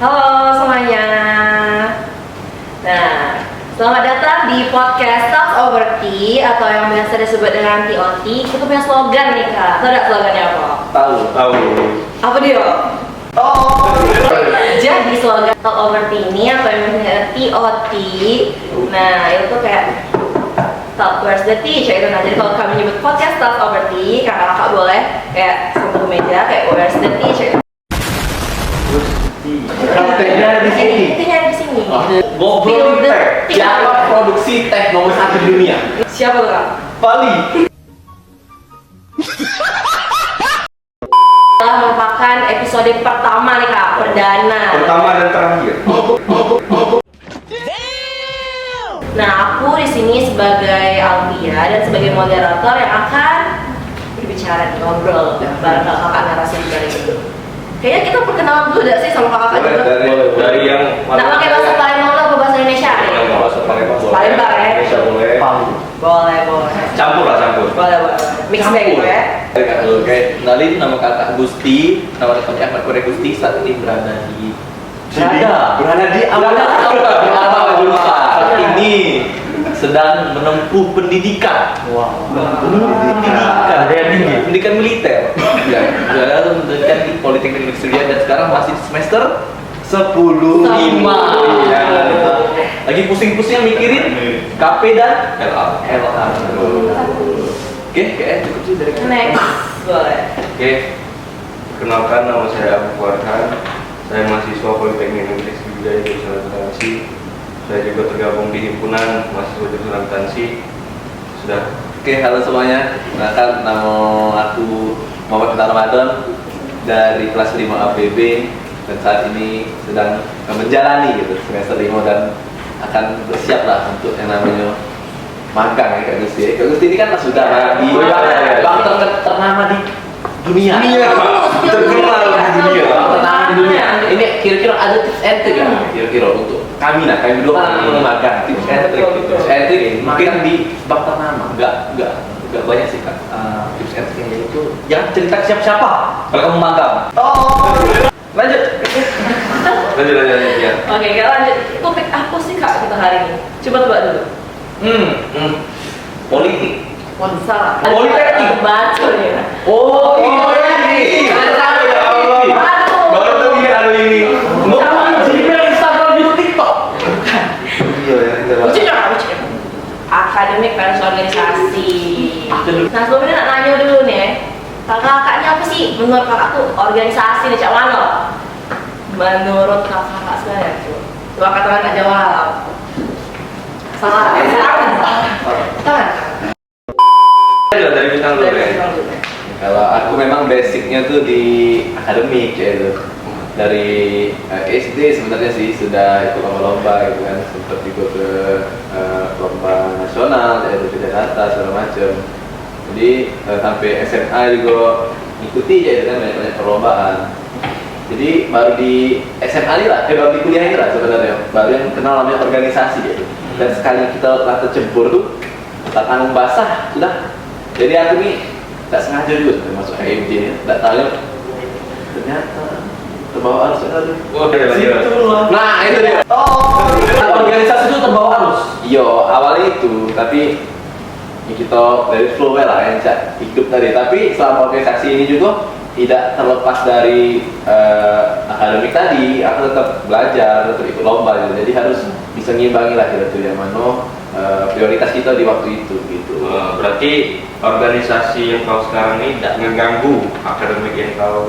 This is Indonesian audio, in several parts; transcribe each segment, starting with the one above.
Halo semuanya. Nah, selamat datang di podcast Talks Over Tea atau yang biasa disebut dengan TOT. Kita punya slogan nih kak. Tahu nggak slogannya apa? Tahu. Apa dia? Oh. Jadi slogan Talk Over Tea ini atau yang biasanya TOT. Nah, itu tuh kayak Talk Where's the Tea, itu. Nah, jadi kalau kami nyebut podcast Talks Over Tea, kakak-kakak boleh kayak sambil ke meja kayak Where's the Tea, Teh di sini. Tehnya di sini. Ngobrol di teh. Siapa produksi teh nomor 1 di dunia? Siapa tuh kak? Bali. Telah merupakan episode pertama nih kak, perdana. Pertama dan terakhir. Nah, aku di sini sebagai Alvia dan sebagai moderator yang akan berbicara, ngobrol bareng kakak narasi di balik itu. Kayaknya kita perkenalan dulu gak sih sama kakak juga? Dari yang Nah, pakai bahasa Palembang atau bahasa Indonesia nih? Bahasa Palembang boleh. Palembang ya? Indonesia boleh. Boleh. Campur. Boleh. Mix bag gitu ya? Oke, kenalin nama kakak Gusti. Nama lengkapnya Ahmad Korek Gusti. Saat ini berada di saat ini sedang menempuh pendidikan. Pendidikan militer. Ya, pendidikan di Politeknik Negeri Sriwijaya dan sekarang masih semester 10 5. Ya, lagi pusing-pusing mikirin KP dan LA. Oke, kayaknya cukup sih dari kita. Next, boleh. Oke, kenalkan nama saya Abu Farhan. Saya mahasiswa Politeknik Negeri Sriwijaya jurusan akuntansi. Saya juga tergabung di himpunan mahasiswa jurusan akuntansi. Sudah. Oke, halo semuanya. Kenalkan nama aku Muhammad Ramadan dari kelas 5 APB dan saat ini sedang menjalani gitu semester 5 dan akan bersiap lah untuk yang namanya magang ya Kak Gusti. Kak Gusti ini kan sudah di bank ternama di dunia. Terkenal di dunia. Ternama di dunia. Ini kira-kira ada tips and trick kan? Kira-kira untuk kami berdua kan magang tips and trick gitu. Tips and trick mungkin di bank ternama. Enggak banyak sih Kak. Tips and trick itu jangan cerita ke siapa-siapa kalau kamu magang. Lanjut ya. Oke, kita lanjut. Topik apa sih kak kita hari ini? Coba tebak dulu. Politik. Salah. Politeknik. Baca ya. Oh, ini. Baru tuh ini. Gmail, Instagram, YouTube, TikTok. Iya ya, Lucunya. Akademik versus organisasi. Nah, sebelumnya nak nanya dulu nih. Kakaknya apa sih? Menurut kakak tuh organisasi nih cak mana? Menurut kakak sebenarnya tuh. Coba katakan nggak jawab. Salah. Salah. Dari bintang dulu ya. Kalau aku memang basicnya tuh di akademik ya itu. Dari SD sebenarnya sih sudah ikut lomba-lomba gitu kan, sempat ikut ke lomba nasional, yaitu di Jakarta segala macam. Jadi sampai SMA juga ikuti ya kan banyak perlombaan. Jadi baru di SMA ini lah, baru di kuliah ini lah sebenarnya baru yang kenal namanya organisasi gitu. Dan sekali kita telah tercebur tuh tak tanggung basah sudah. Jadi aku nih tak sengaja juga masuk HMJ ini, tak tahu ternyata terbawa arus sekali. Nah itu dia. Organisasi itu terbawa arus. Iya awalnya itu, tapi ya kita dari flow lah yang hidup tadi. Tapi selama organisasi ini juga tidak terlepas dari akademik tadi, aku tetap belajar, tetap ikut lomba gitu. Jadi harus bisa ngimbangi lah gitu yang mana prioritas kita di waktu itu gitu. Berarti organisasi yang kau sekarang ini tidak mengganggu akademik yang kau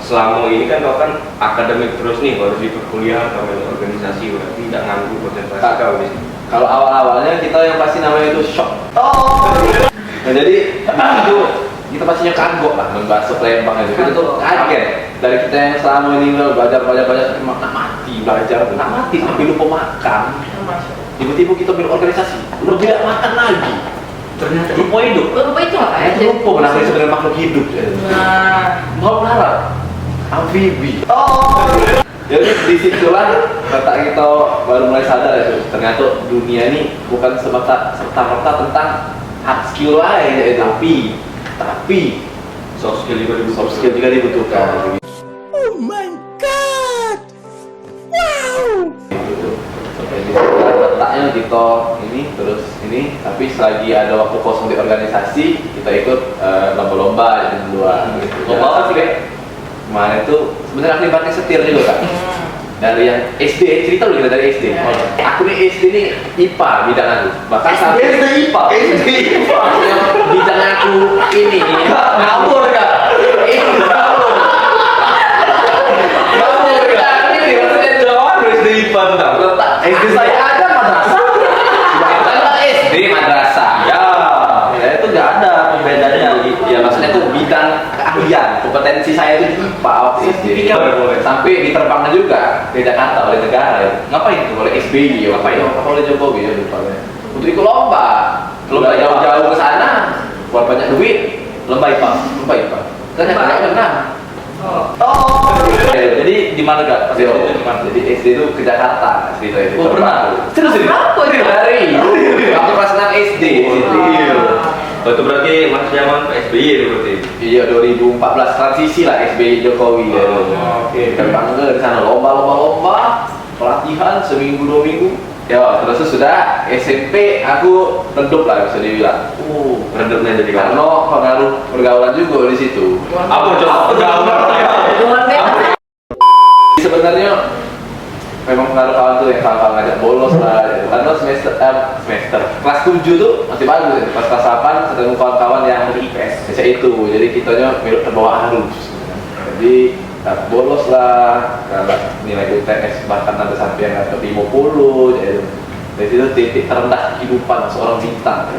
selama ini kan kau kan akademik terus nih, baru di perkuliahan kau main organisasi, berarti tidak ganggu konsentrasi kau di sini. Kalau awal-awalnya kita yang pasti namanya itu shock. Nah, jadi itu kita pastinya kagok lah membahas Palembang aja. Kita tuh kaget dari kita yang selama ini belajar nak mati belajar, nak mati sampai lupa makan. Tiba-tiba kita berorganisasi, udah tidak makan lagi. Ternyata lupa hidup. Lupa itu apa ya? Lupa mengenai sebenarnya makhluk hidup. Nah, Mau darat, amfibi. Jadi disitulah kata kita baru mulai sadar ya, ternyata dunia ini bukan serta-merta tentang hard skill lain ya, tapi Soft skill juga dibutuhkan. soft skill juga dibutuhkan. Oh my god! contoh ini terus ini, tapi selagi ada waktu kosong di organisasi kita ikut lomba-lomba jam 2 gitu. Lomba apa sih, Kak? Kemarin tuh sebenarnya aku dibanting setir juga kan. Dari yang SD, cerita dulu kita dari SD. Aku nih SD nih IPA bidang aku. Bahkan sampai SD IPA. yang bidang aku ini ngawur Kak. Ini ngawur. Ngawur Kak. Ini maksudnya jauh SD IPA tuh tak? letak SD saya ada madrasah. Letak SD madrasah. Ya, itu nggak ada pembedaannya. Ya maksudnya tuh bidang keahlian, kompetensi saya itu di IPA waktu SD. Boleh. Sampai diterbangkan juga ke Jakarta oleh negara ya. Ngapain tuh? Oleh SBY, ngapain? Apa oleh Jokowi ya lupa ya. Untuk ikut lomba. Lomba jauh-jauh ke sana, buat banyak duit. Lomba IPA. Lomba IPA. Kan nggak pernah. Oh. Jadi di mana Kak? Pas Di itu di mana? Jadi SD itu ke Jakarta cerita itu. Oh, pernah? Terus Berapa itu? dari waktu kelas 6 SD. Oh, itu berarti masih zaman PSBY itu berarti. Iya 2014 transisi lah SBY Jokowi ya. Oke. Kita bangga di sana lomba pelatihan seminggu 2 minggu. Ya terus sudah SMP aku redup lah bisa dibilang. Redupnya jadi Karena pengaruh pergaulan juga di situ. Apa coba pergaulan? Sebenarnya memang pengaruh kawan tuh yang kawan ngajak bolos lah. Gitu. Karena semester kelas 7 tuh masih bagus. Ya. Kelas 8 ketemu kawan-kawan yang di IPS. Biasa itu. Jadi kitanya mirip terbawa arus. Jadi bolos lah, karena nilai UTS bahkan ada sampai yang ke 50. Jadi dari situ titik terendah kehidupan seorang bintang.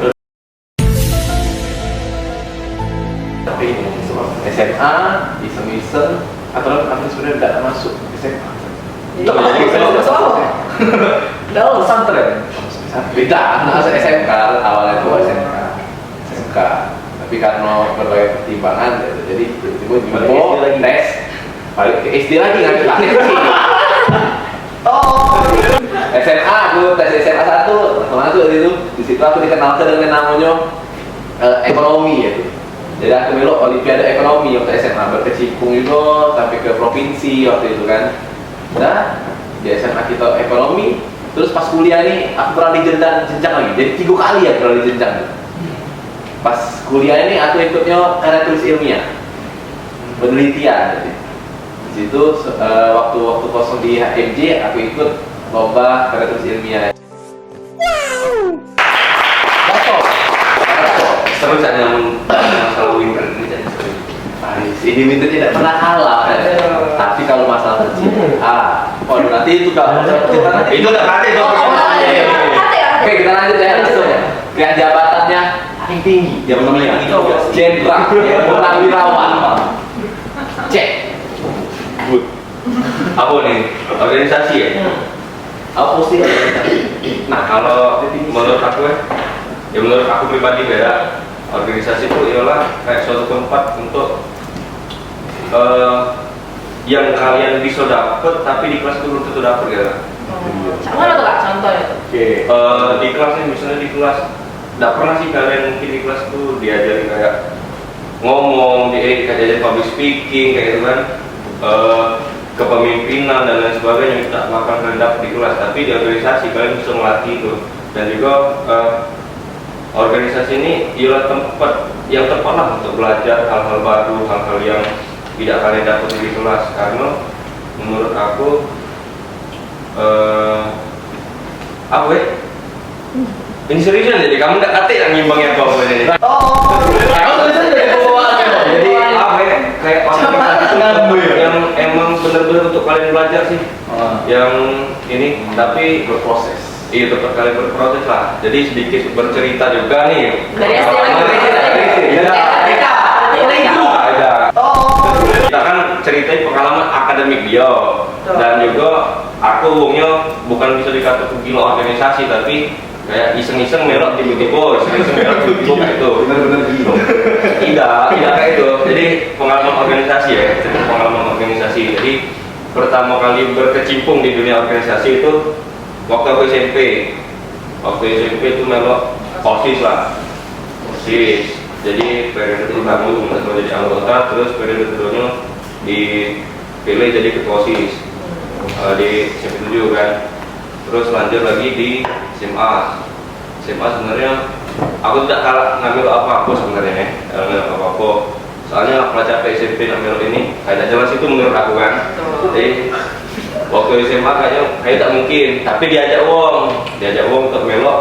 Tapi SMA, iseng-iseng, atau sebenarnya tidak masuk SMA. Udah Pesantren. Beda, anak SMK awalnya itu SMK. Tapi karena berbagai pertimbangan, jadi tiba-tiba tes. Balik ke SD lagi ngambil atensi. SMA aku tes SMA 1 masuk di situ aku dikenalkan dengan namanya ekonomi ya. Jadi aku melok olimpiade ekonomi waktu SMA berkecimpung juga sampai ke provinsi waktu itu kan. Nah di SMA kita ekonomi, terus pas kuliah nih aku pernah di jenjang lagi. Jadi 3 kali ya pernah di jenjang. Pas kuliah ini aku ikutnya karya tulis ilmiah, penelitian. Jadi itu waktu kosong di HMJ aku ikut lomba karya tulis ilmiah. Seru saja masalah winter ini jadi seru. Ini winter tidak pernah kalah kan? Tapi kalau masalah percintaan, nanti itu kalau percintaan Itu udah kate dong. Oke kita lanjut ya langsung ya. Lihat jabatannya paling tinggi, Jabatan paling tinggi juga. jenderal, purnawirawan. Cek. Good. Apa nih? Organisasi ya? Apa sih? Nah, kalau menurut aku ya menurut aku pribadi beda. Organisasi itu ialah kayak suatu tempat untuk yang kalian bisa dapet tapi di kelas itu belum tentu dapet ya. Mana tuh Kak contohnya? Oke. Di kelas nih misalnya di kelas nggak pernah sih kalian mungkin di kelas tuh diajarin kayak ngomong, diajarin public speaking kayak gitu kan, kepemimpinan dan lain sebagainya yang tidak akan kalian dapat di kelas, tapi di organisasi kalian bisa melatih itu. Dan juga organisasi ini ialah tempat yang tepat lah untuk belajar hal-hal baru, hal-hal yang tidak kalian dapat di kelas. Karena menurut aku apa ya? Ini seriusan jadi kamu nggak kate yang nyimbangnya apa ini? Jadi apa ya? Kayak yang emang benar-benar untuk kalian belajar sih. Yang ini tapi Berproses. iya tetap kalian berproses lah. Jadi sedikit bercerita juga nih. Dari SD lagi. Ada. Kita kan ceritain pengalaman akademik dia. Dan juga aku umumnya bukan bisa dikatakan gila organisasi, tapi kayak iseng-iseng melok tiba-tiba, iseng-iseng melok tiba-tiba kayak itu. Benar-benar gila. Tidak kayak itu. Jadi pengalaman organisasi ya, pengalaman organisasi. Jadi pertama kali berkecimpung di dunia organisasi itu waktu aku SMP. Waktu SMP itu melok OSIS lah. OSIS. Jadi periode pertama untuk menjadi anggota, terus periode keduanya dipilih jadi ketua OSIS di SMP 7 kan. terus lanjut lagi di SMA. SMA sebenarnya aku tidak kalah ngambil apa-apa sebenarnya ya, ngambil apa-apa. Soalnya kalau capek SMP ngambil ini kayak jelas itu menurut aku kan. Jadi waktu SMA kayaknya tak mungkin, tapi diajak uang untuk melok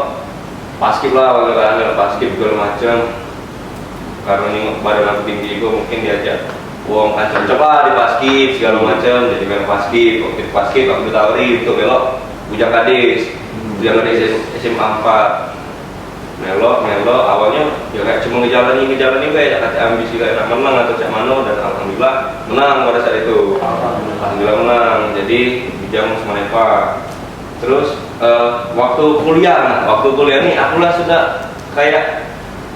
paskib lah, waktu kan melok paskib segala macam. Karena ini badan aku tinggi, gue mungkin diajak uang kan coba di paskib segala macam, jadi melok paskib. Waktu di paskib aku ditawari untuk melok Bujang Gadis SMA 4. Melok awalnya ya kayak cuma ngejalani kayak kata ambisi kayak nak menang atau cak mano, dan alhamdulillah menang pada saat itu. Alhamdulillah menang, jadi di jam Semaneva. Terus waktu kuliah nih akulah sudah kayak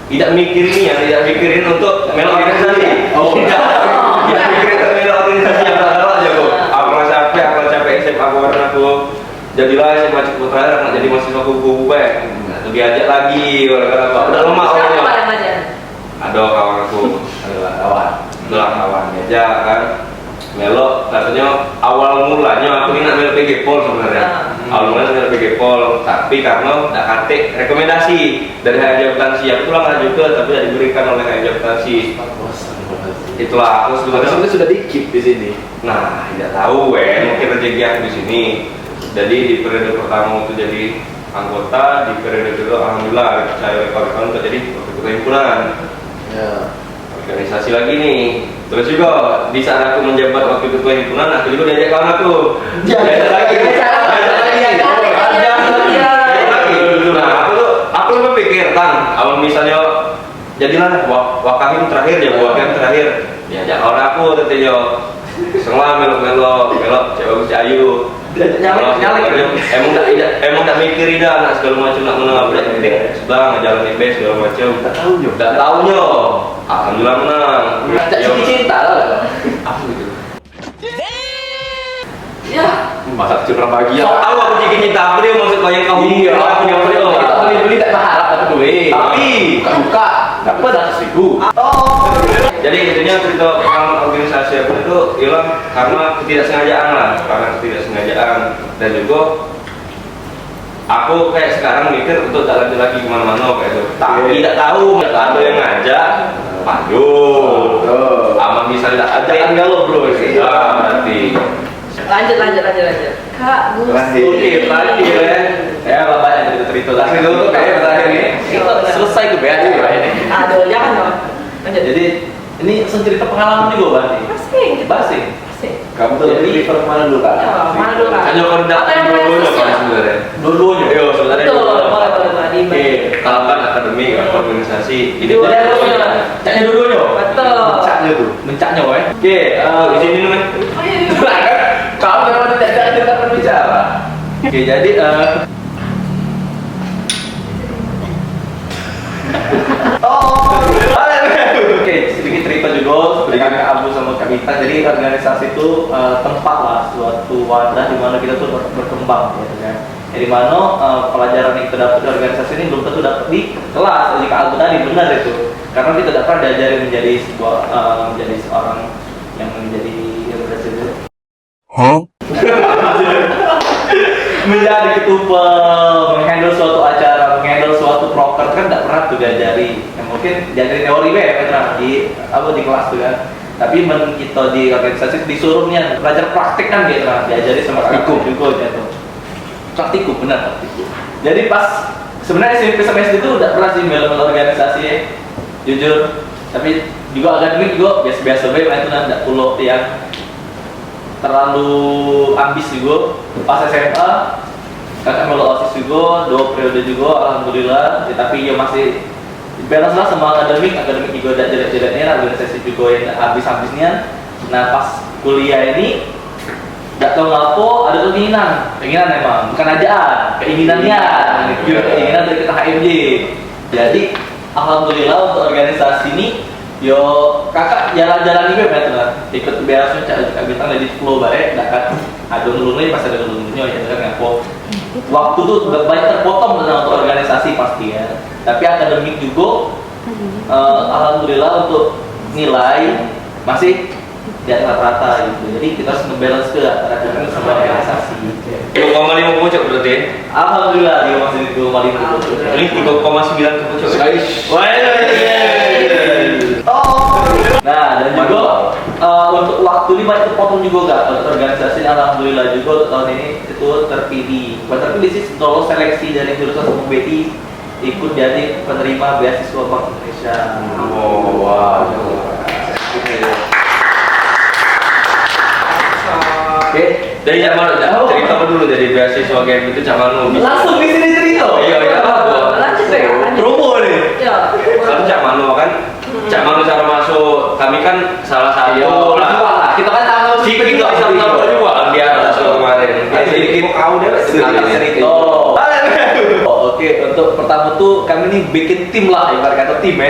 tidak mikirin untuk melok organisasi. Tidak mikirin untuk melok organisasi yang salah aja kok. Aku capek SMA aku jadilah SMA cukup terakhir nak jadi mahasiswa kubu diajak lagi udah lama awalnya. Ada kawan aku, kawan diajak kan melok, katanya awal mulanya aku ini nak melok PG Pol sebenarnya. Awal mulanya melok PG Pol, tapi karena tak katik rekomendasi dari HRD akuntansi, aku tuh lah juga tapi tidak diberikan oleh HRD akuntansi. Itulah aku sebenarnya sudah dikip di sini. Nah, tidak tahu mungkin rezeki aku di sini. Jadi di periode pertama itu jadi anggota, di periode kedua alhamdulillah dipercaya oleh kawan-kawan untuk jadi ketua himpunan. Ya. Organisasi lagi nih. Terus juga di saat aku menjabat wakil ketua himpunan, aku juga diajak kawan aku. Diajak lagi. Nah, aku berpikir awal misalnya jadilah wakahim terakhir diajak orang aku tentunya. Semua melok cewek bagus ayu. Emang tak mikirin dah nak segala macam nak menang apa dah. Sudah ngejalanin best segala macam. Tak tahunya. Alhamdulillah menang. Tak cinta lah. Apa gitu? Ya. Masa kecil orang bahagia. Tahu aku cikin cinta apa dia maksud bayang kau. Iya. Aku punya beliau. Kita beli tak berharap apa tu Tapi buka dapat 100.000. Jadi intinya cerita tentang organisasi aku itu hilang karena ketidaksengajaan dan juga aku kayak sekarang mikir untuk tak lanjut lagi kemana-mana kayak itu. Tapi tidak tahu ada yang ngajak. Aduh, aman misalnya tak ajak galau bro. Ya berarti. Lanjut. Kak Gus. Terakhir ya banyak cerita terakhir dulu kayak terakhir ini. Selesai ke BA ini. Aduh, jangan dong. Lanjut. Jadi ini cerita pengalaman juga Basing. Kamu tuh prefer mana dulu Kak? Mana dulu Kak? Hanya kalau Apa yang paling khususnya? sebenarnya. Dua-duanya. Yo sebenarnya. Betul. Oke, kalau kan akademik organisasi ini. Caknya dua-duanya. Betul. Mencaknya woy. Oke, di sini nih. Kamu memang tidak berbicara. Oke, jadi Oke, sedikit cerita juga dengan Kak Abu sama Kak Mita. Jadi organisasi itu tempat lah, suatu wadah di mana kita tuh berkembang, gitu kan. Jadi mana pelajaran yang kita dapat di organisasi ini belum tentu dapat di kelas. Jadi Kak Abu tadi benar itu, karena kita tidak pernah diajari menjadi menjadi seorang yang menjadi menjadi ketua, menghandle suatu acara, menghandle suatu proker kan tidak pernah tuh diajari. Yang mungkin diajari teori kan di kelas tuh kan. Tapi kita di organisasi disuruhnya belajar praktik kan gitu kan, diajari sama praktikum juga gitu. Praktikum benar. Jadi pas sebenarnya SMP sama SD itu udah pernah sih mel organisasi ya, jujur. Tapi juga akademik juga biasa-biasa baik lah itu tidak perlu yang terlalu ambis juga. Pas SMA kakak melo OSIS juga 2 periode juga alhamdulillah. Tapi ya masih balance lah sama akademik juga ada jelek-jeleknya, organisasi juga yang habis-habisnya. Nah pas kuliah ini nggak tahu ngapa ada keinginan emang bukan ajaan, keinginannya keinginan dari kita HMJ. Jadi alhamdulillah untuk organisasi ini yo kakak jalan-jalan juga betul lah, ikut biasanya cak bintang lagi flow bareng, nggak kan ada nulungnya pas ada nulungnya ya kan ngapo waktu tuh banyak terpotong dengan untuk organisasi pasti ya. Tapi akademik juga alhamdulillah untuk nilai masih di atas rata gitu. Jadi kita harus nge-balance ke antara akademik sama organisasi. Yo, kamu 50 pucuk berarti. Alhamdulillah dia masih di 2,5 ke pucuk. Ini 3,9 ke pucuk. Wah, nah, dan juga untuk waktu ini banyak potong juga gak untuk organisasi. Alhamdulillah juga tahun ini itu terpilih. Bukan terpilih sih, lolos seleksi dari jurusan Hukum BI, ikut jadi penerima beasiswa Bank Indonesia. Oh, wow. Oke, Dari Cak Mano, cerita apa dulu dari beasiswa game itu Cak Mano? langsung di sini cerita. Iya, Lanjut ya. Promo nih. Ya. Kan Cak Mano kan, Cak Mano cara masuk kami kan salah satu lah. Kita kan tahu Si kita sama-sama juga kan dia masuk kemarin. sedikit kau deh cerita. Oke, untuk pertama tuh kami nih bikin tim lah, ibarat kata tim ya.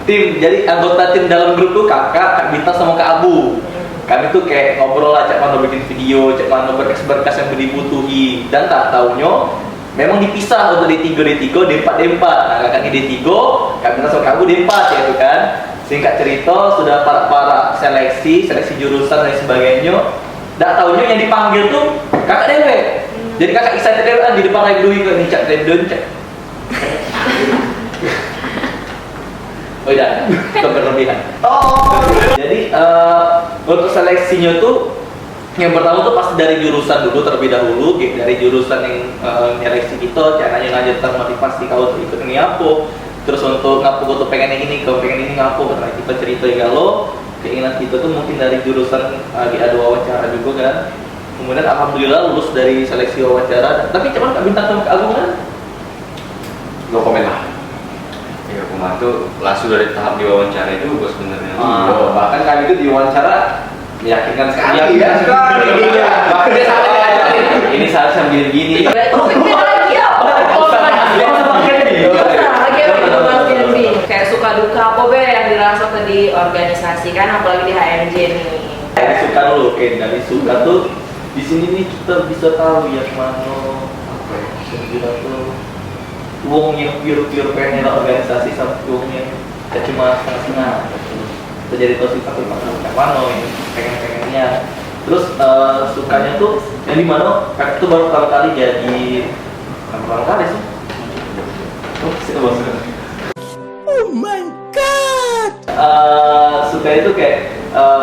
Tim, jadi anggota tim dalam grup tuh kakak, Kak Bita sama Kak Abu. Kami tuh kayak ngobrol lah, Cak Mano bikin video, Cak Mano berkas-berkas yang dibutuhi. Dan tak taunya memang dipisah untuk D3, D4. Nah kakaknya D3, Kak Bita sama Kak Abu D4 ya itu kan. Singkat cerita, sudah para seleksi jurusan dan sebagainya. Tak taunya yang dipanggil tuh kakak dewe. Jadi kakak excited dewe di depan live dulu nih Cak Rendon Cak. Oh iya, itu berlebihan. Jadi untuk seleksinya tuh yang pertama tuh pasti dari jurusan dulu terlebih dahulu, dari jurusan yang nyeleksi kita, caranya ngajar motivasi kau untuk ikut ini apa. Terus untuk ngapu kau tuh pengen yang ini, kau pengen ini ngapu, karena kita cerita ya lo keinginan kita tuh mungkin dari jurusan ada wawancara juga kan. Kemudian alhamdulillah lulus dari seleksi wawancara. Tapi cuman Kak Bintang sama Kak Agung kan? No komen lah. Ya kemarin tuh langsung dari tahap diwawancara itu gue sebenarnya. Bahkan kami itu diwawancara meyakinkan sekali. Meyakinkan sekali. Iya. Bahkan dia sampai ngajarin, ini seharusnya begini. Topiknya lagi ya. Kayak suka duka apa be yang dirasakan di organisasi kan, apalagi di HMJ nih. Dari suka dulu, dari suka tuh di sini nih kita bisa tahu yang mana apa ya, bisa bilang tuh uang yang pure pengen organisasi sama uang yang cuma setengah-setengah. Itu jadi tahu sifat yang mana yang pengennya. Terus sukanya tuh yang di mana? Kakak tuh baru pertama kali jadi pertama kali sih. Oh my god. Suka itu kayak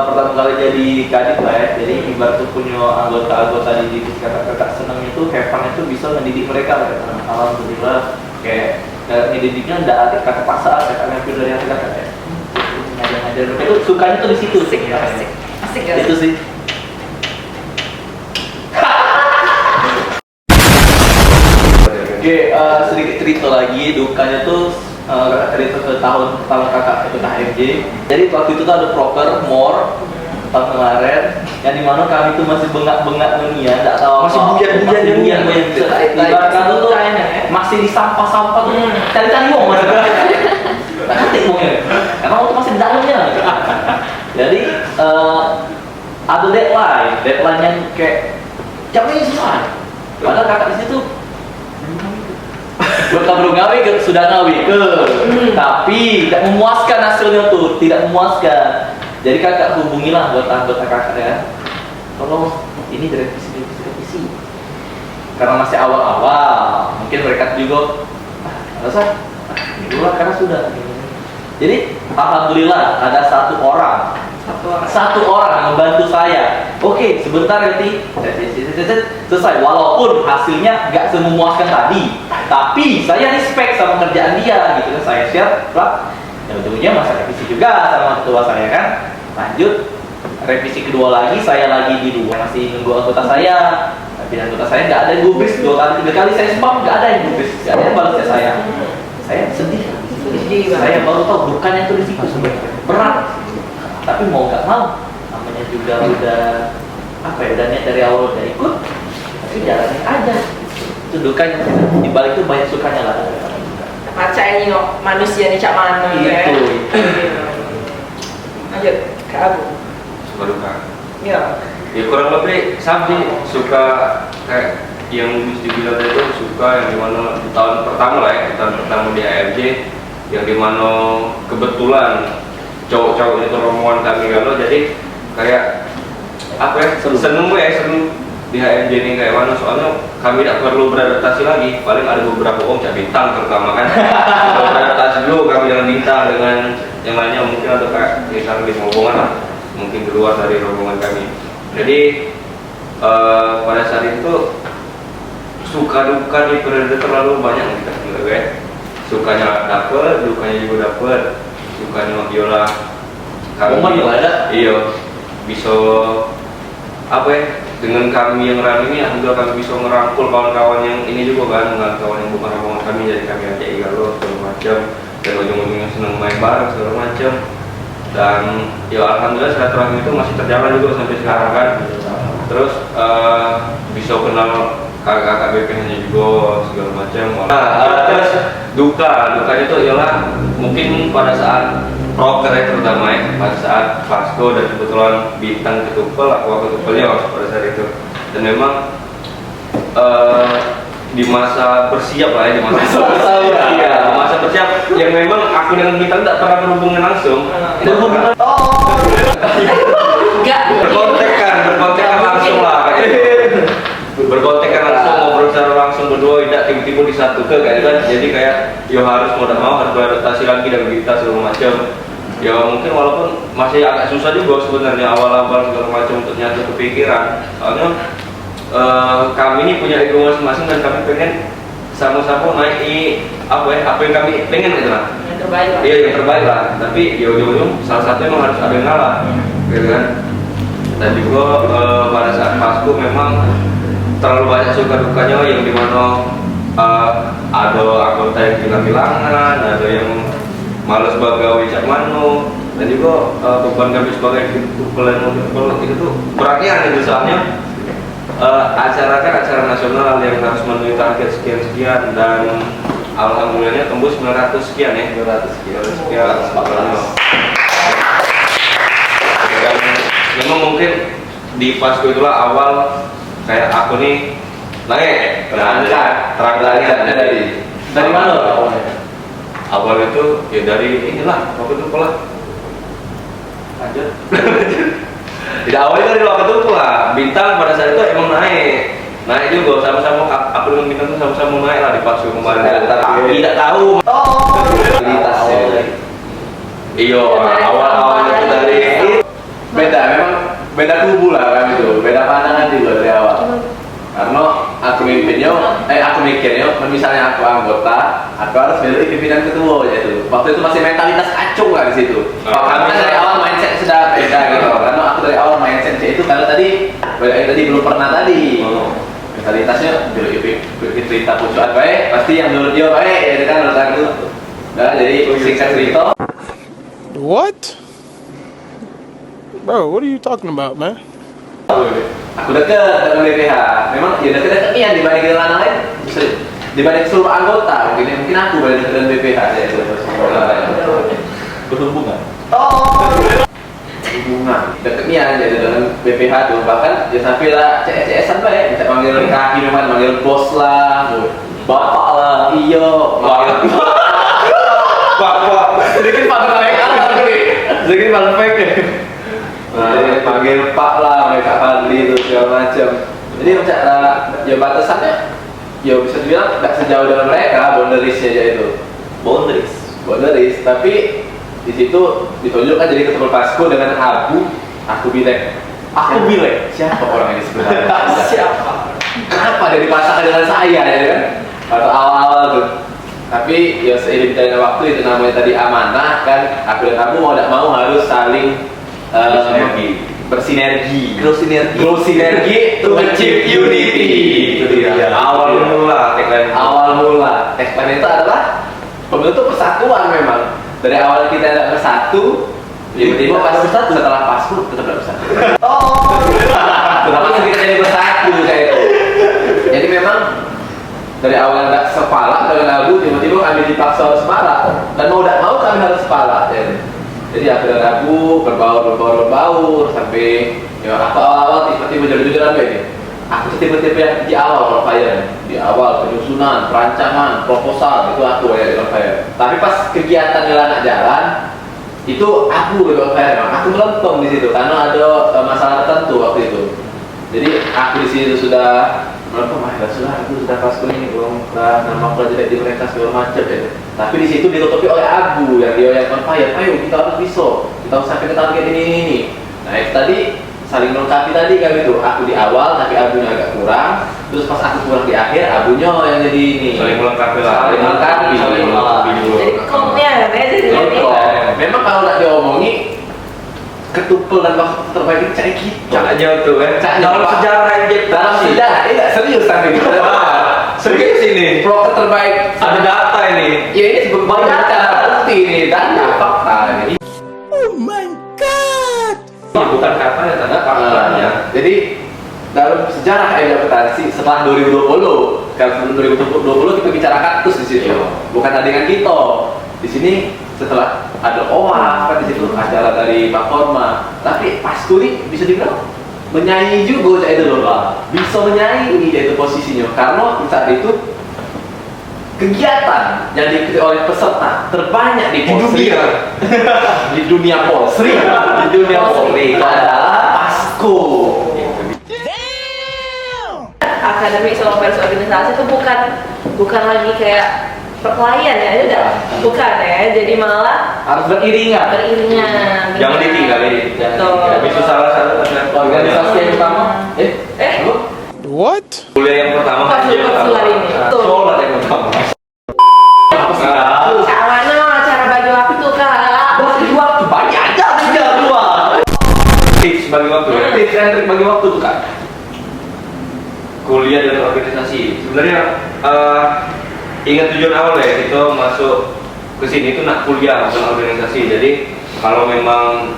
pertama kali jadi kadit lah ya. Jadi ibarat tuh punya anggota-anggota didik, kakak senang itu Hepan itu bisa mendidik mereka. Alhamdulillah kayak ngedidiknya nggak ada kata paksaan, kakaknya pure dari hati kakak ya. Ngajar itu sukanya tuh di situ sih. Asik ya. Itu sih. Oke, sedikit cerita lagi, dukanya tuh cerita ke tahun pertama kakak itu HMJ. Jadi waktu itu tuh ada proker more tahun kemarin, yang dimana kami tuh masih bengak-bengak dunia, nggak tahu Masih buyar-buyar. Ibaratkan tuh masih di sampah-sampah tuh cari-cari uang masih. Nggak ngerti uangnya, karena waktu masih di dalamnya. Jadi ada deadline yang kayak jam ini selesai. Padahal kakak di situ belum ngawi sudah ngawi tapi tidak memuaskan hasilnya tuh, tidak memuaskan. Jadi kakak hubungilah anggota kakak ya, tolong ini direvisi karena masih awal-awal, mungkin mereka juga alasan dulu lah karena sudah. Jadi alhamdulillah ada satu orang yang membantu saya. Oke, sebentar nanti selesai. Walaupun hasilnya nggak sememuaskan tadi, tapi saya respect sama kerjaan dia, gitu kan. Saya share lah. Dan ujungnya masa revisi juga sama ketua saya kan. Lanjut revisi kedua lagi, saya lagi di luar masih nunggu anggota saya. Tapi anggota saya nggak ada yang gubris 2 kali 3 kali saya spam, nggak ada yang gubris, nggak ada yang balasnya saya. Saya sedih. Saya baru tahu bukannya itu di situ sebenarnya berat. Tapi mau nggak mau, namanya juga udah apa ya, udah niat dari awal udah ikut, tapi jalannya aja. Itu dukanya, di balik itu banyak sukanya lah. Baca ini manusia nih Cak Mano ya. Itu. Lanjut ke Abu. Suka duka. Ya. Ya kurang lebih Sabdi suka kayak yang bisa dibilang itu suka yang dimana di tahun pertama lah ya, tahun pertama di ARJ, yang dimana kebetulan cowok-cowok itu rombongan kami kalau jadi kayak apa ya, seneng di HMJ ini kayak mana, soalnya kami tidak perlu beradaptasi lagi. Paling ada beberapa cak bintang terutama kan. Kalau beradaptasi dulu kami dengan bintang, dengan yang lainnya mungkin ada kayak misalnya di rombongan lah, mungkin keluar dari rombongan kami. Jadi pada saat itu suka duka di periode terlalu banyak kita juga ya. Sukanya dapet, dukanya juga dapet. Sukanya yola kami iya bisa apa ya, dengan kami yang rame ini alhamdulillah kami bisa ngerangkul kawan-kawan yang ini juga kan, kawan-kawan yang bukan rombongan kami, jadi kami ajak igalo segala macam, dan ujung-ujungnya seneng main bareng segala macam. Dan ya alhamdulillah silaturahmi itu masih terjalan juga sampai sekarang kan. Terus bisa kenal kakak-kakak BPH-nya juga segala macam. Terus dukanya itu ialah mungkin pada saat proker ya, terutama ya pada saat Vasco dan kebetulan bintang ketupel, aku ketupelnya pada saat itu. Dan memang di masa bersiap lah ya, di masa bersiap yang memang aku dengan bintang tak pernah berhubungan langsung. Berkontekan langsung lah kayak gitu. Berkontekan langsung, ngobrol secara langsung berdua, tidak tiba-tiba disatukan kayak kan. Jadi kayak yo harus mau mau harus beradaptasi lagi dan kita segala macam. Ya mungkin walaupun masih agak susah juga sebenarnya awal-awal segala macam untuk nyatu kepikiran. Soalnya kami ini punya ego masing-masing dan kami pengen sama-sama naik apa yang kami pengen gitu lah. Yang terbaik lah. Iya yang terbaik lah. Tapi ya ujung-ujung salah satu memang harus ada yang ngalah, gitu kan. Dan juga pada saat Vasco memang terlalu banyak suka dukanya yang dimana ada anggota yang hilang-hilangan, ada yang malas bagawi cak mano, dan juga beban kami sebagai people itu tuh beratnya gitu soalnya. Acara kan acara nasional yang harus memenuhi target sekian-sekian dan alhamdulillahnya tembus 900 sekian ya, 900 sekian. Dan memang mungkin di Vasco itulah awal kayak aku nih naik terangkat dari mana awal itu ya dari inilah waktu itu pola lanjut. Tidak awalnya dari waktu itu lah bintang pada saat itu emang naik juga sama-sama, aku dengan bintang tuh sama-sama naik lah di Vasco kemarin. Tapi tidak tahu iya awal-awalnya itu dari memang beda kubu lah kan itu, beda pandangan juga dari awal. Karena aku mikirnya misalnya aku anggota, aku harus milih pimpinan ketua yaitu. Waktu itu masih mentalitas kacung lah di situ. Karena dari awal mindset sudah beda gitu. Karena aku dari awal mindset itu kalau tadi belum pernah tadi. Mentalitasnya dulu cerita pucuan baik, pasti yang menurut dia baik, ya kan menurut aku. Nah, jadi singkat cerita. What? Bro, what are you talking about, man? Aku dekat dengan BPH. Memang ya dekat iya dibanding dengan lain, dibanding seluruh anggota. Mungkin aku paling dekat dengan BPH ya itu. Berhubungan. Hubungan. Dekatnya jadi dengan BPH tuh bahkan ya sampai lah CS-an baik. Bisa panggil kaki memang panggil bos lah, bapak lah, iya, bapak. Sedikit paling fake. Panggil Pak lah, mereka Fadli itu segala macam. Jadi macam ya batasannya, ya bisa dibilang tidak sejauh dengan mereka, boundaries aja itu. Boundaries. Tapi di situ ditunjukkan jadi ketua Vasco dengan aku bilang. Siapa orang ini sebenarnya? Siapa? Kenapa dia dipasangkan dengan saya ya kan? Atau awal-awal tuh. Tapi ya seiring berjalannya waktu itu namanya tadi amanah kan. Aku dan kamu mau tidak mau harus saling bersinergi to achieve unity. Itu dia awal mula tagline itu adalah pembentuk persatuan. Memang dari awal kita tidak bersatu, tiba-tiba pas bersatu setelah Vasco tetap bersatu. Kenapa kita jadi bersatu kayak itu? Jadi memang dari awal tidak sepala dengan lagu, tiba-tiba kami dipaksa harus sepala dan mau tidak mau kami harus sepala. Jadi akhirnya aku berbaur sampai ya aku awal tiba-tiba jujur-jujuran ini. Aku tipe-tipe yang di awal fire, di awal penyusunan, perancangan, proposal itu aku ya di fire. Tapi pas kegiatan jalan itu aku di fire. Aku melempem di situ karena ada masalah tertentu waktu itu. Jadi aku di sini sudah berapa mah? Sudah aku sudah kelas kuning belum nama aku tidak di mereka segala macam ya. Tapi di situ ditutupi oleh Abu yang dia yang on fire. Ayo kita harus bisa, kita harus sampai ke target ini. Nah itu tadi saling melengkapi tadi kan itu. Aku di awal tapi Abunya agak kurang. Terus pas aku kurang di akhir, Abunya yang jadi ini. Saling melengkapi lah. Saling melengkapi. Jadi komnya ya, Memang kalau nggak diomongi ketupel dan waktu terbaik itu cari kita. Caranya tuh kan. Dalam sejarah dalam sejarah ini nggak serius tapi gitu. Serius ini. Pro terbaik Ada data ini. ya ini sebagai data bukti ini data fakta ini. Bukan katanya, tanda faktanya. Jadi dalam sejarah akuntansi setelah 2020, kalau sebelum 2020 kita bicarakan terus di situ, bukan dengan kita. Di sini setelah ada OA kan di situ acara dari Pak Korma, tapi pas kuli bisa dibilang menyanyi juga itu loh Pak, bisa menyanyi itu posisinya karena saat itu kegiatan yang diikuti oleh peserta terbanyak di Polri di dunia Polri di dunia Polri adalah PASKO. Akademik sama pers organisasi itu bukan lagi kayak perkelahian ya, udah bukan ya, jadi malah Harus beriringan. Jangan ditinggalin. Betul. Itu salah satu Organisasi yang pertama. Apa? What? kuliah yang pertama Pas kan solar ini. Betul. Solar yang pertama. Kak mana cara bagi waktu kak? Bagi waktu banyak aja tinggal keluar. Tips bagi waktu. Tips and trik bagi waktu tuh kan. Kuliah dan organisasi. Sebenarnya ingat tujuan awal ya, kita masuk ke sini itu nak kuliah bukan organisasi. Jadi kalau memang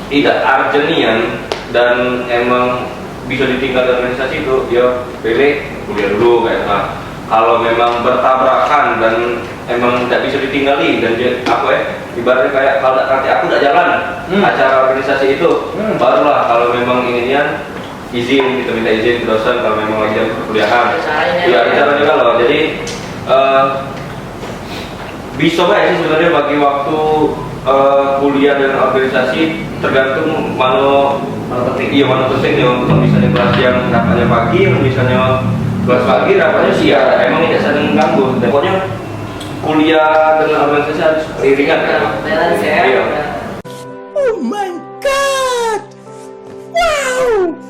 tidak urgentian dan emang bisa ditinggal dari organisasi itu, dia pilih kuliah dulu kayak nah. Kalau memang bertabrakan dan emang tidak bisa ditinggali dan dia, apa ya, ibaratnya kayak kalau nanti aku tidak jalan acara organisasi itu, barulah kalau memang ininya izin, kita minta izin ke dosen kalau memang lagi jam perkuliahan. Iya, cara juga loh. Jadi bisa nggak sih sebenarnya bagi waktu kuliah dan organisasi tergantung mana penting. Iya, mana pentingnya. Untuk misalnya kelas yang rapatnya pagi, misalnya kelas pagi rapatnya siang. Emang tidak saling mengganggu. Pokoknya kuliah dan organisasi harus beriringan kan. Balance ya. Iya.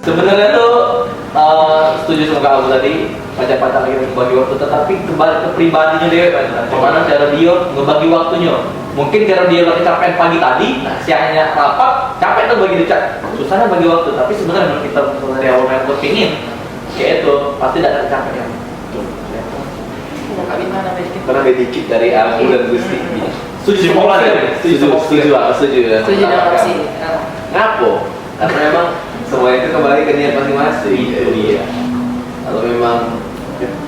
Sebenarnya tuh setuju sama Kak Abu tadi, pacar-pacar lagi membagi waktu, tetapi kembali ke pribadinya dia kan. Bagaimana cara dia ngebagi waktunya? Mungkin cara dia lagi capek pagi tadi, nah siangnya rapat, capek tuh bagi dia, susahnya bagi waktu. Tapi sebenarnya kalau kita dari awal yang kepingin, kayak itu pasti tidak ada capek yang. Pernah dikit dari Abu dan Gusti. Setuju sama setuju ya. Setuju dengan opsi. Ngapo? Karena memang semua itu kembali ke niat masing-masing. Itu dia. Kalau memang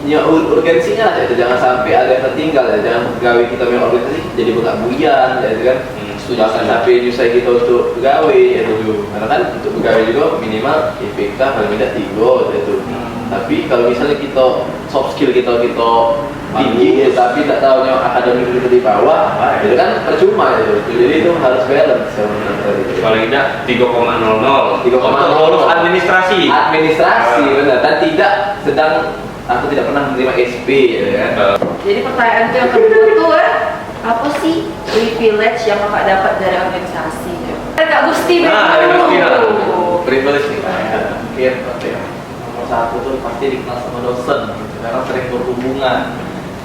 ya urgensinya lah, itu jangan sampai ada yang tertinggal ya. Jangan pegawai kita memang organisasi jadi buyan ya kan. Bahkan sampai nyusah kita untuk pegawai ya itu. Karena kan untuk pegawai juga minimal IPK paling tidak 3 itu. Tapi kalau misalnya kita soft skill kita tinggi ya, tapi tak tahunya akademik kita di bawah, itu kan percuma itu. Jadi itu harus balance sebenarnya. Paling tidak 3,00. 3,00. Untuk lulus administrasi. Benar. Dan tidak sedang aku tidak pernah menerima SP ya kan. Jadi pertanyaan yang kedua tuh apa sih privilege yang kakak dapat dari organisasi? Kak Gusti dari Gusti lah. Privilege nih mungkin nomor satu tuh pasti dikenal sama dosen gitu, karena sering berhubungan.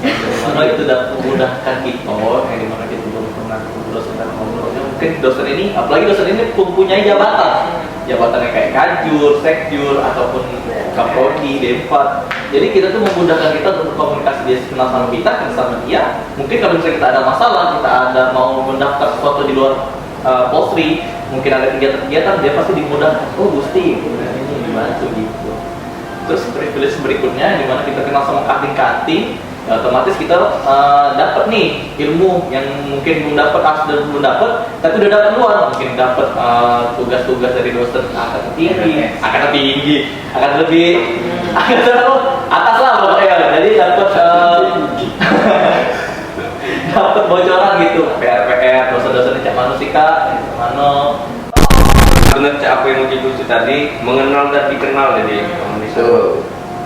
Karena itu dapat memudahkan kita, yang dimana kita belum pernah ketemu dosen dan ngobrolnya. Mungkin dosen ini, apalagi dosen ini mempunyai jabatannya kayak kajur, sekjur, ataupun kaprodi, debat. Jadi kita tuh memudahkan kita untuk komunikasi, dia kenal sama kita, kenal sama dia. Mungkin kalau misalnya kita ada masalah, kita ada mau mendaftar sesuatu di luar Polri, mungkin ada kegiatan-kegiatan, dia pasti dimudahkan. Oh Gusti, ini gimana tuh gitu. Terus privilege berikutnya, dimana kita kenal sama kating-kating, ya otomatis kita dapat nih ilmu yang mungkin belum dapat, belum dapat, tapi udah dapat luar. Mungkin dapat tugas-tugas dari dosen akan tinggi, akan lebih atas lah pokoknya. Jadi dapat dapat bocoran gitu, PR dosen-dosen cak mana sih kak, mana. benar cak apa yang mau diskusi tadi, mengenal dan dikenal. Jadi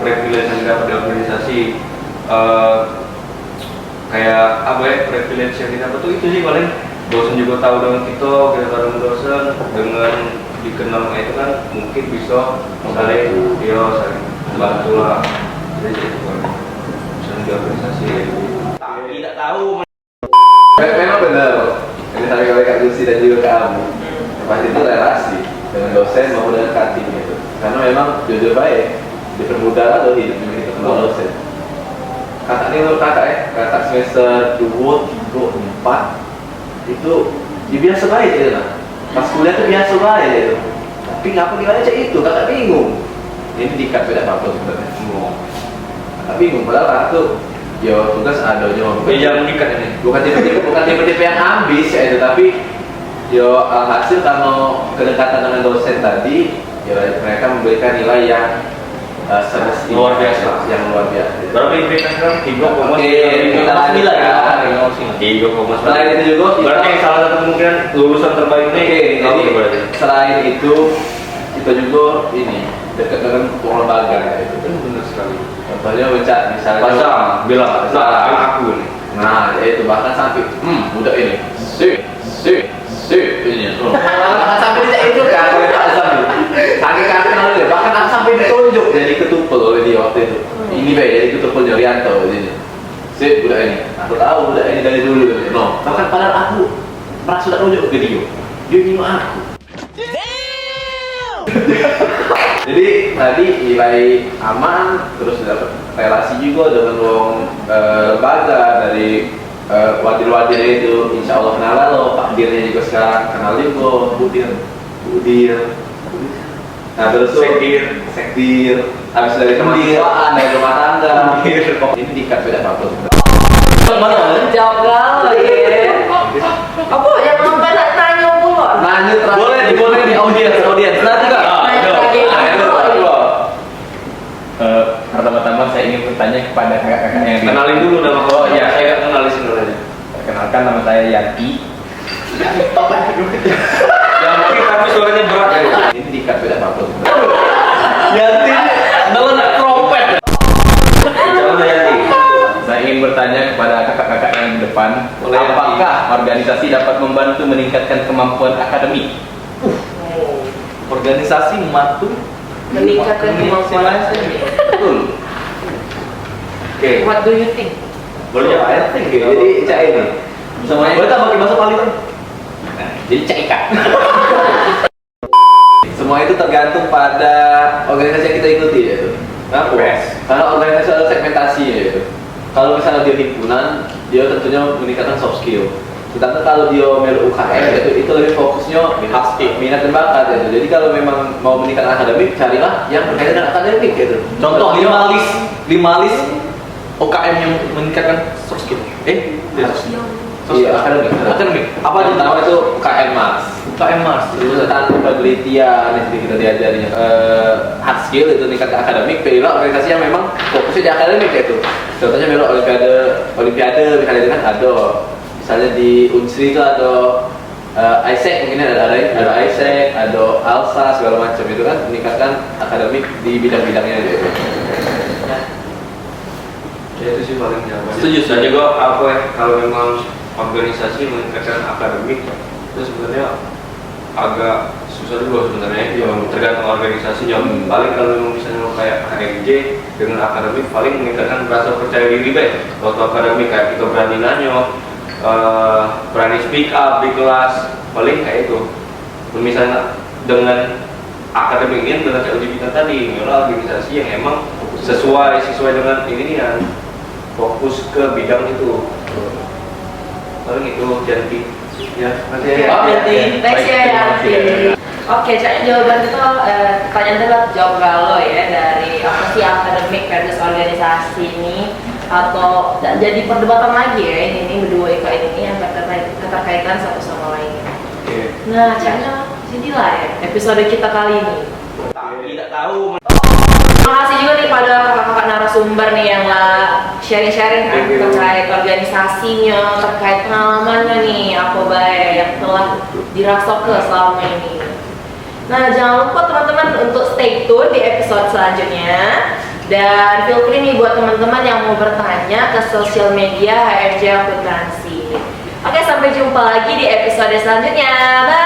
privilege yang dapat di organisasi, kayak apa ya, privilege yang didapat tuh itu sih paling dosen juga tahu dengan kita tahu dengan dosen, dengan dikenal itu kan mungkin bisa saling dia saling bantu lah. Jadi itu kan misalnya di organisasi tidak tahu. Memang benar. Ini sampai oleh Kak Lucy dan juga Kak Amu. Pasti itu relasi dengan dosen maupun dengan kantin gitu. Karena memang jujur baik dipermudah lah loh hidup kita sama dosen. Kakak ini menurut kakak ya, kakak semester 2, 3, 4 itu biasa baik ya lah. Pas kuliah tuh biasa baik ya itu. Tapi ngapa gimana cak itu, kakak bingung. Ini dikat beda apa sebenarnya semua. Kakak bingung, padahal kakak tuh yo tugas ada nyoba. Jangan dikat ini. Bukan tipe-tipe yang ambis ya itu, tapi yo hasil kalau kedekatan dengan dosen tadi, ya mereka memberikan nilai yang luar biasa, yang luar biasa. Berapa IPK sekarang? 3,9 3,9. Selain itu juga berarti yang salah satu kemungkinan lulusan terbaik ini. Jadi selain itu kita juga ini dekat dengan ketua lembaga itu kan benar sekali. Contohnya baca misalnya pasang bilang aku nih. Nah itu bahkan sampai budak ini ini bahkan sampai tidak itu kan oleh Pak Azam saking kenal dia, bahkan sampai ditunjuk jadi ketupel oleh dia waktu itu. Ini baik jadi ketupel Rianto ini. Budak ini, aku tahu budak ini dari dulu. No, bahkan padahal aku merasa sudah tunjuk ke dia nyuruh aku. Jadi tadi nilai aman, terus dapat relasi juga dengan ruang lembaga dari wadir-wadir itu, insya Allah kenal lo, Pak Dirnya juga sekarang kenal juga, Budir. Nah terus sekdir, habis dari kemahasiswaan, dari rumah tangga, ini dikat beda apa-apa. Mana? Jawab galau ya. Apa yang sampai nak tanya pula? Nanya terakhir. Boleh di audiens. Nanti kak. Pertama-tama saya ingin bertanya kepada kakak-kakak yang Kenalin dulu nama kau. Ya, saya nggak kenalin dulu aja. Perkenalkan, nama saya Yanti. Yanti tapi suaranya berat ya. Ini dikat beda apa-apa. Yanti, dalam trompet. Jangan Yanti. Saya ingin bertanya kepada kakak-kakak yang di depan, Boleh, apakah organisasi dapat membantu meningkatkan kemampuan akademik? Organisasi membantu Meningkatkan kemampuan. betul. Oke. What do you think? Boleh ya? I think ya. Jadi cak ini semuanya. Boleh tak pakai bahasa Bali kan? Jadi cek ikan. Semua itu tergantung pada organisasi yang kita ikuti yaitu. Kenapa? Karena organisasi ada segmentasinya yaitu. Kalau misalnya dia himpunan, dia tentunya meningkatkan soft skill. Sedangkan kalau dia melu UKM itu lebih fokusnya minat dan bakat gitu. Jadi kalau memang mau meningkatkan akademik, carilah yang berkaitan dengan akademik gitu. Contoh 5 list UKM yang meningkatkan soft skill. Iya, akademik. Apa yang pertama itu UKM Mas. UKM Mas. Itu tentang penelitian yang kita diajarinya. Hard skill itu meningkatkan akademik. Pilihlah organisasi yang memang fokusnya di akademik yaitu. Contohnya melu olimpiade misalnya kan ada. Misalnya di Unsri itu ada ISEC mungkin ada ISEC, ada ALSA segala macam itu kan meningkatkan akademik di bidang-bidangnya gitu. Ya itu sih paling jawabannya. Setuju. Dan juga apa ya, kalau memang organisasi meningkatkan akademik itu sebenarnya agak susah dulu sebenarnya. Tergantung organisasinya. Paling kalau memang misalnya kayak HMJ dengan akademik paling meningkatkan rasa percaya diri baik. Waktu akademik kayak kita berani nanya, berani speak up di kelas, paling kayak itu. Misalnya dengan akademik ini dengan LGBT tadi, adalah organisasi yang emang sesuai dengan ini yang fokus ke bidang itu. Paling itu Yanti. Ya, nanti ya. Yanti. Thanks ya Yanti. Oke, jadi jawaban itu pertanyaan itu jawab galau ya dari apa sih akademik versus organisasi ini, atau jadi perdebatan lagi ya ini berdua ini yang keterkaitan satu sama lain. Nah, caranya sinilah ya episode kita kali ini. Tidak tahu. Terima kasih juga nih pada kakak-kakak narasumber nih yang sharing-sharing kan terkait organisasinya, terkait pengalamannya nih apa baik yang telah dirasuk ke selama ini. Nah, jangan lupa teman-teman untuk stay tune di episode selanjutnya. Dan feel free nih buat teman-teman yang mau bertanya ke sosial media HMJ Akuntansi. Oke, sampai jumpa lagi di episode selanjutnya. Bye!